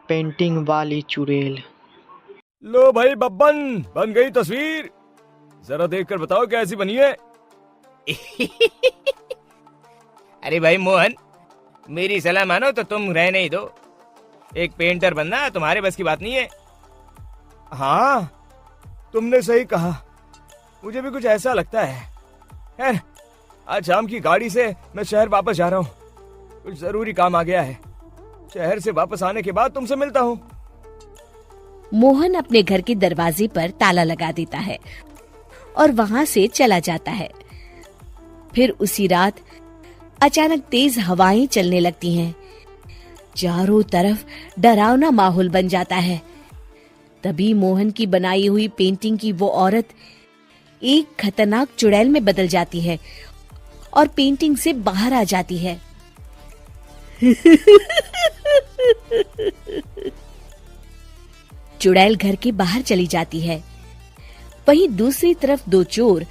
Painting वाली चुड़ैल। लो भाई बब्बन, बन गई तस्वीर। जरा देखकर बताओ कैसी बनी है। अरे भाई मोहन, मेरी सलाह मानो तो तुम रहने ही दो। एक पेंटर बनना तुम्हारे बस की बात नहीं है। हाँ, तुमने सही कहा, मुझे भी कुछ ऐसा लगता है। खैर, आज शाम की गाड़ी से मैं शहर वापस जा रहा हूँ। कुछ जरूरी काम आ गया है। शहर से वापस आने के बाद तुमसे मिलता हूँ। मोहन अपने घर के दरवाजे पर ताला लगा देता है और वहां से चला जाता है। फिर उसी रात अचानक तेज हवाएं चलने लगती हैं। चारों तरफ डरावना माहौल बन जाता है। तभी मोहन की बनाई हुई पेंटिंग की वो औरत एक खतरनाक चुड़ैल में बदल जाती है और पेंटिंग से बाहर आ जाती है। चुड़ैल घर के बाहर चली जाती है। वहीं दूसरी तरफ दो चोर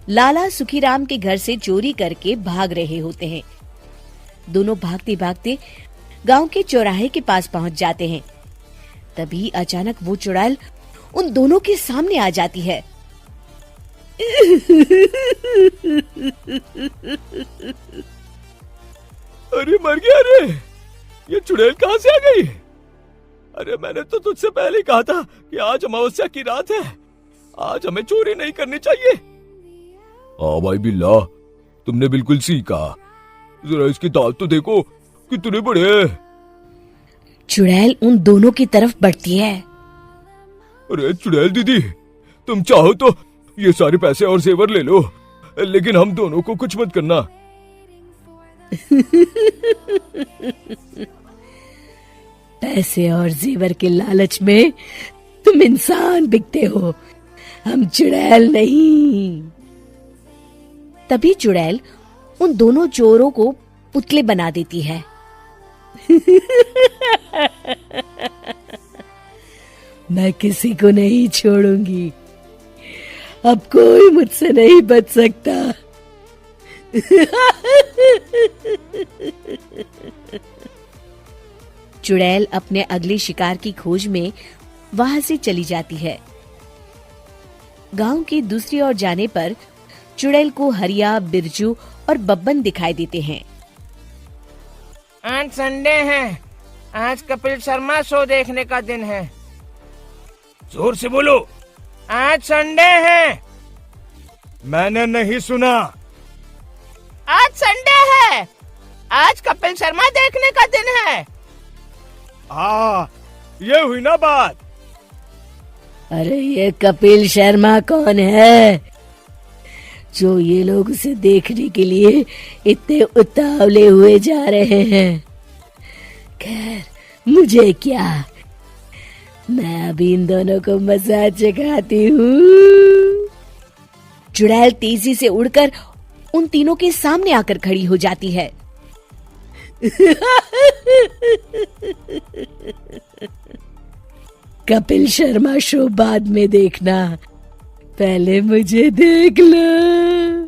लाला सुखीराम के घर से चोरी करके भाग रहे होते हैं। दोनों भागते भागते गांव के चौराहे के पास पहुंच जाते हैं। तभी अचानक वो चुड़ैल उन दोनों के सामने आ जाती है। अरे मर गया रे, ये चुड़ैल कहाँ से आ गई? अरे मैंने तो तुझसे पहले ही कहा था कि आज अमावस्या की रात है, आज हमें चोरी नहीं करनी चाहिए। हाँ भाई बिल्ला, तुमने बिल्कुल सही कहा। जरा इसके दांत तो देखो, कितने बड़े हैं। चुड़ैल उन दोनों की तरफ बढ़ती है। अरे चुड़ैल दीदी, तुम चाहो तो ये सारे पैसे और जेवर ले लो, लेकिन हम दोनों को कुछ मत करना। पैसे और जेवर के लालच में तुम इंसान बिकते हो, हम चुड़ैल नहीं। तभी चुड़ैल उन दोनों चोरों को पुतले बना देती है। मैं किसी को नहीं छोड़ूंगी, अब कोई मुझसे नहीं बच सकता। चुड़ैल अपने अगले शिकार की खोज में वहां से चली जाती है। गांव की दूसरी ओर जाने पर चुड़ैल को हरिया, बिरजू और बब्बन दिखाई देते हैं। आज संडे है, आज कपिल शर्मा शो देखने का दिन है। जोर से बोलो। आज संडे है। मैंने नहीं सुना। आज संडे है, आज कपिल शर्मा देखने का दिन है। हाँ, ये हुई ना बात। अरे ये कपिल शर्मा कौन है जो ये लोग उसे देखने के लिए इतने उतावले हुए जा रहे हैं? खैर, मुझे क्या, मैं अभी इन दोनों को मजा चखाती हूँ। चुड़ैल तेजी से उड़कर उन तीनों के सामने आकर खड़ी हो जाती है। कपिल शर्मा शो बाद में देखना, पहले मुझे देख लो।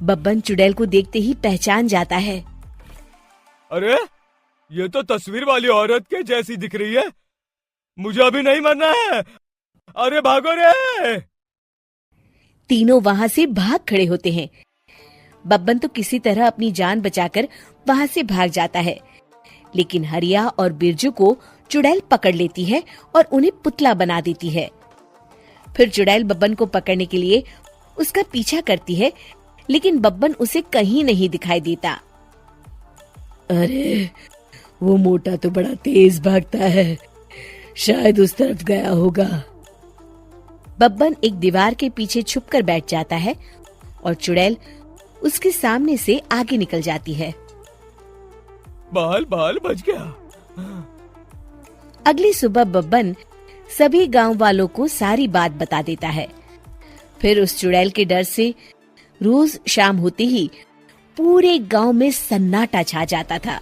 बब्बन चुड़ैल को देखते ही पहचान जाता है। अरे ये तो तस्वीर वाली औरत के जैसी दिख रही है, मुझे अभी नहीं मरना है। अरे भागो रे। तीनों वहां से भाग खड़े होते हैं। बब्बन तो किसी तरह अपनी जान बचाकर वहां से भाग जाता है, लेकिन हरिया और बिरजू को चुड़ैल पकड़ लेती है और उन्हें पुतला बना देती है। फिर चुड़ैल बब्बन को पकड़ने के लिए उसका पीछा करती है, लेकिन बब्बन उसे कहीं नहीं दिखाई देता। अरे वो मोटा तो बड़ा तेज भागता है, शायद उस तरफ गया होगा। बब्बन एक दीवार के पीछे छुपकर बैठ जाता है और चुड़ैल उसके सामने से आगे निकल जाती है। बाल बाल बच गया। अगली सुबह बब्बन सभी गांव वालों को सारी बात बता देता है। फिर उस चुड़ैल के डर से रोज शाम होते ही पूरे गांव में सन्नाटा छा जाता था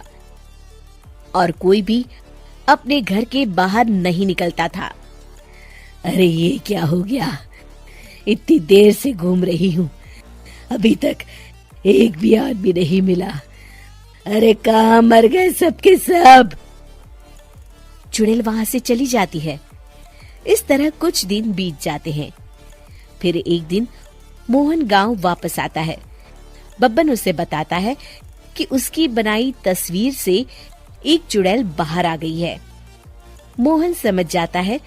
और कोई भी अपने घर के बाहर नहीं निकलता था। अरे ये क्या हो गया, इतनी देर से घूम रही हूँ, अभी तक एक भी आदमी नहीं मिला। अरे कहाँ मर गए सबके सब? चुड़ैल वहां से चली जाती है। इस तरह कुछ दिन बीत जाते हैं। फिर एक दिन मोहन गांव वापस आता है। बब्बन उसे बताता है कि उसकी बनाई तस्वीर से एक चुड़ैल बाहर आ गई है। मोहन समझ जाता है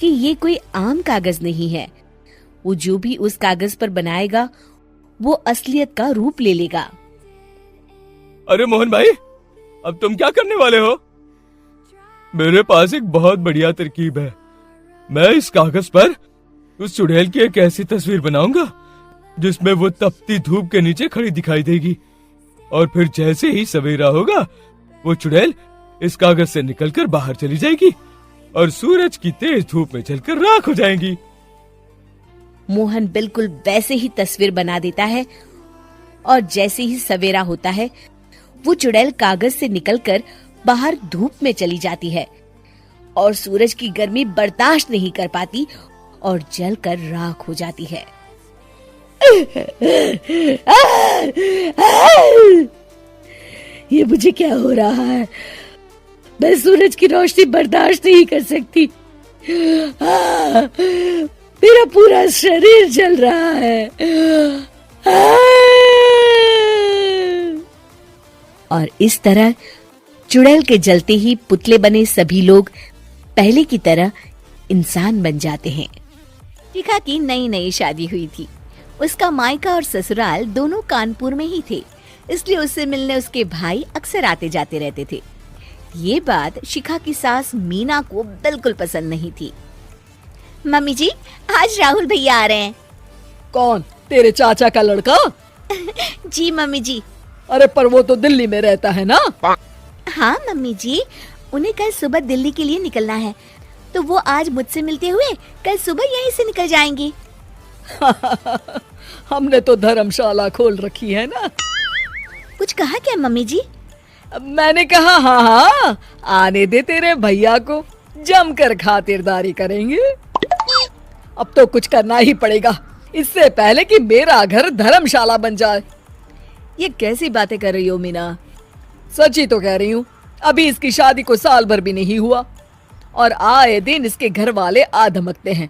कि ये कोई आम कागज नहीं है। वो जो भी उस कागज पर बनाएगा वो असलियत का रूप ले लेगा। अरे मोहन भाई, अब तुम क्या करने वाले हो? मेरे पास एक बहुत बढ़िया तरकीब है। मैं इस कागज पर उस चुड़ैल की एक ऐसी तस्वीर बनाऊंगा जिसमें वो तपती धूप के नीचे खड़ी दिखाई देगी, और फिर जैसे ही सवेरा होगा वो चुड़ैल इस कागज से निकलकर बाहर चली जाएगी और सूरज की तेज धूप में जलकर राख हो जाएंगी। मोहन बिल्कुल वैसे ही तस्वीर बना देता है और जैसे ही सवेरा होता है वो चुड़ैल कागज से निकलकर बाहर धूप में चली जाती है और सूरज की गर्मी बर्दाश्त नहीं कर पाती और जलकर राख हो जाती है। ये मुझे क्या हो रहा है? मैं सूरज की रोशनी बर्दाश्त नहीं कर सकती। मेरा पूरा शरीर जल रहा है। और इस तरह चुड़ैल के जलते ही पुतले बने सभी लोग पहले की तरह इंसान बन जाते हैं। शिखा की नई नई शादी हुई थी। उसका मायका और ससुराल दोनों कानपुर में ही थे, इसलिए उससे मिलने उसके भाई अक्सर आते जाते रहते थे। ये बात शिखा की सास मीना को बिल्कुल पसंद नहीं थी। मम्मी जी, आज राहुल भैया आ रहे हैं। कौन? तेरे चाचा का लड़का? जी मम्मी जी। अरे पर वो तो दिल्ली में रहता है ना? हाँ मम्मी जी, उन्हें कल सुबह दिल्ली के लिए निकलना है, तो वो आज मुझसे मिलते हुए कल सुबह यहीं से निकल जाएंगे। हमने तो धर्मशाला खोल रखी है ना। कुछ कहा क्या मम्मी जी? मैंने कहा हाँ हाँ, आने दे तेरे भैया को, जमकर खातिरदारी करेंगे। अब तो कुछ करना ही पड़ेगा, इससे पहले कि मेरा घर धर्मशाला बन जाए। ये कैसी बातें कर रही हो मीना? सच ही तो कह रही हूँ। अभी इसकी शादी को साल भर भी नहीं हुआ और आए दिन इसके घर वाले आ धमकते हैं।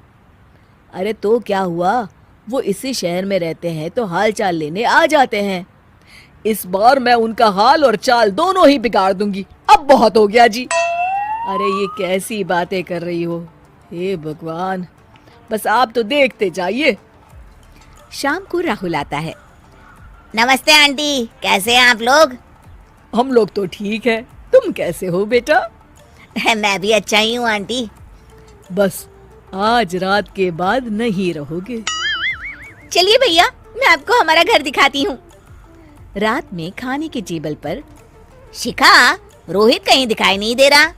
अरे तो क्या हुआ, वो इसी शहर में रहते हैं तो हाल चाल लेने आ जाते हैं। इस बार मैं उनका हाल और चाल दोनों ही बिगाड़ दूंगी। अब बहुत हो गया जी। अरे ये कैसी बातें कर रही हो? हे भगवान, बस आप तो देखते जाइए। शाम को राहुल आता है। नमस्ते आंटी, कैसे हैं आप लोग? हम लोग तो ठीक है, तुम कैसे हो बेटा? मैं भी अच्छा ही हूँ आंटी। बस आज रात के बाद नहीं रहोगे। चलिए भैया, मैं आपको हमारा घर दिखाती हूँ। रात में खाने के टेबल पर शिखा, रोहित कहीं दिखाई नहीं दे रहा।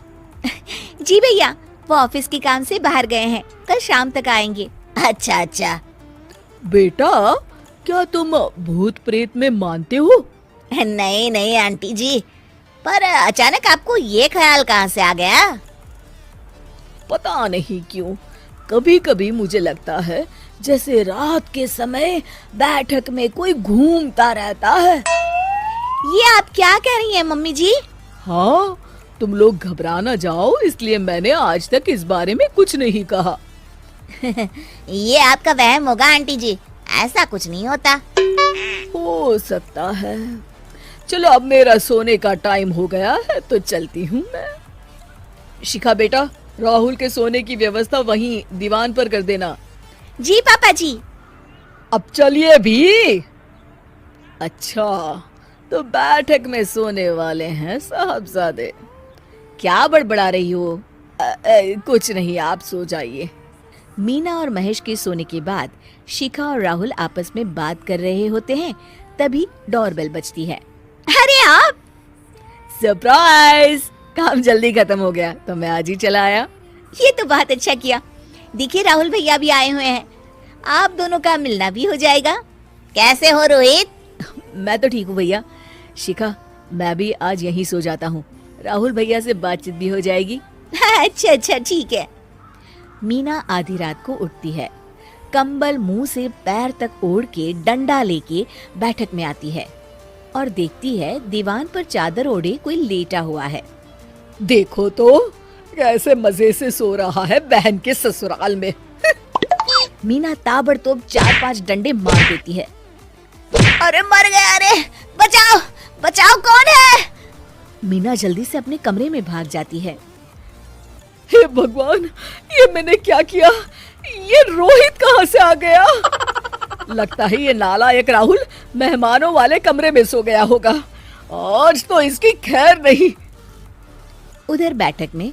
जी भैया, वो ऑफिस के काम से बाहर गए हैं, कल शाम तक आएंगे। अच्छा अच्छा। बेटा, क्या तुम भूत प्रेत में मानते हो? नहीं नहीं आंटी जी, पर अचानक आपको ये ख्याल कहाँ से आ गया? पता नहीं क्यों, कभी कभी मुझे लगता है जैसे रात के समय बैठक में कोई घूमता रहता है। ये आप क्या कह रही हैं मम्मी जी? हाँ, तुम लोग घबरा ना जाओ, इसलिए मैंने आज तक इस बारे में कुछ नहीं कहा। ये आपका वहम होगा आंटी जी, ऐसा कुछ नहीं होता। हो सकता है। चलो अब मेरा सोने का टाइम हो गया है तो चलती हूँ मैं। शिखा बेटा, राहुल के सोने की व्यवस्था वहीं दीवान पर कर देना। जी पापा जी। अब चलिए भी। अच्छा, तो बैठक में सोने वाले हैं साहबजादे। क्या बड़बड़ा रही हो? कुछ नहीं, आप सो जाइए। मीना और महेश के सोने के बाद शिखा और राहुल आपस में बात कर रहे होते हैं, तभी डोरबेल बजती है। अरे आप! सरप्राइज! काम जल्दी खत्म हो गया तो मैं आज ही चला आया। ये तो बहुत अच्छा किया। देखिए राहुल भैया भी आए हुए हैं, आप दोनों का मिलना भी हो जाएगा। कैसे हो रोहित? मैं तो ठीक हूँ भैया। शिखा, मैं भी आज यहीं सो जाता हूँ, राहुल भैया से बातचीत भी हो जाएगी। अच्छा अच्छा ठीक है। मीना आधी रात को उठती है, कंबल मुंह से पैर तक ओढ़ के डंडा लेके बैठक में आती है और देखती है दीवान पर चादर ओढ़े कोई लेटा हुआ है। देखो तो, कैसे मजे से सो रहा है बहन के ससुराल में। मीना ताबड़तोड़ 4-5 डंडे मार देती है। अरे मर गया, अरे बचाओ बचाओ, कौन है? मीना जल्दी से अपने कमरे में भाग जाती है। हे भगवान, ये मैंने क्या किया? ये रोहित कहाँ से आ गया? लगता है ये नालायक राहुल मेहमानों वाले कमरे में सो गया होगा। आज तो इसकी खैर नहीं। उधर बैठक में,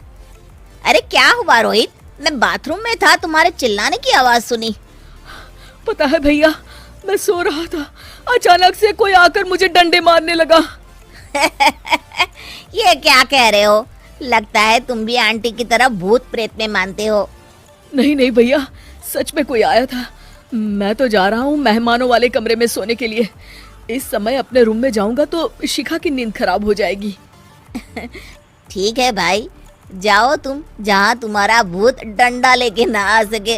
अरे क्या हुआ रोहित? मैं बाथरूम में था, तुम्हारे चिल्लाने की आवाज सुनी। पता है भैया, मैं सो रहा था, अचानक से कोई आकर मुझे डंडे मारने लगा। ये क्या कह रहे हो? लगता है तुम भी आंटी की तरह भूत प्रेत में मानते हो। नहीं नहीं भैया, सच में कोई आया था। मैं तो जा रहा हूँ मेहमानों वाले कमरे में सोने के लिए। इस समय अपने रूम में जाऊंगा तो शिखा की नींद खराब हो जाएगी। ठीक है भाई, जाओ तुम, जहाँ तुम्हारा भूत डंडा लेके ना आ सके।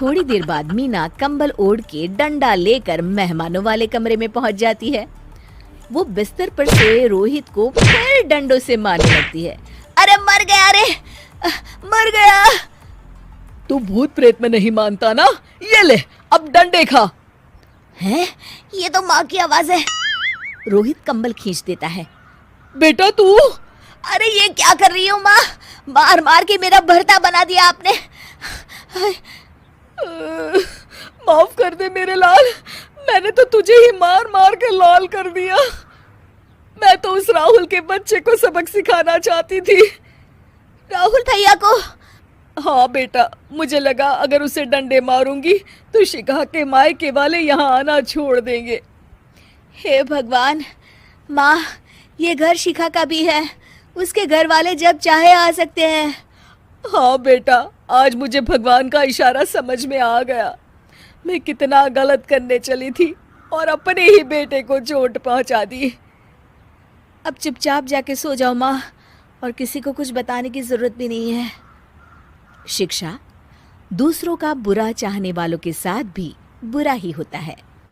थोड़ी देर बाद मीना कंबल ओढ़ के डंडा लेकर मेहमानों वाले कमरे में पहुंच जाती है। वो बिस्तर पर से रोहित को फिर डंडों से मारने लगती है। अरे मर गया, अरे मर गया। तू भूत प्रेत में नहीं मानता ना? ये ले, अब डंडे खा। हैं? ये तो माँ की आवाज है। रोहित कंबल खींच देता है। बेटा तू? अरे ये क्या कर रही हो माँ? मार मार के मेरा भरता बना दिया आपने। माफ कर दे मेरे लाल, मैंने तो तुझे ही मार मार के लाल कर दिया। मैं तो उस राहुल के बच्चे को सबक सिखाना चाहती थी। राहुल भैया को? हाँ बेटा, मुझे लगा अगर उसे डंडे मारूंगी तो शिखा के मायके वाले यहाँ आना छोड़ देंगे। हे भगवान, माँ ये घर शिखा का भी है, उसके घर वाले जब चाहे आ सकते हैं। हाँ बेटा, आज मुझे भगवान का इशारा समझ में आ गया। मैं कितना गलत करने चली थी और अपने ही बेटे को चोट पहुंचा दी। अब चुपचाप जाके सो जाओ माँ, और किसी को कुछ बताने की जरूरत भी नहीं है। शिक्षा दूसरों का बुरा चाहने वालों के साथ भी बुरा ही होता है।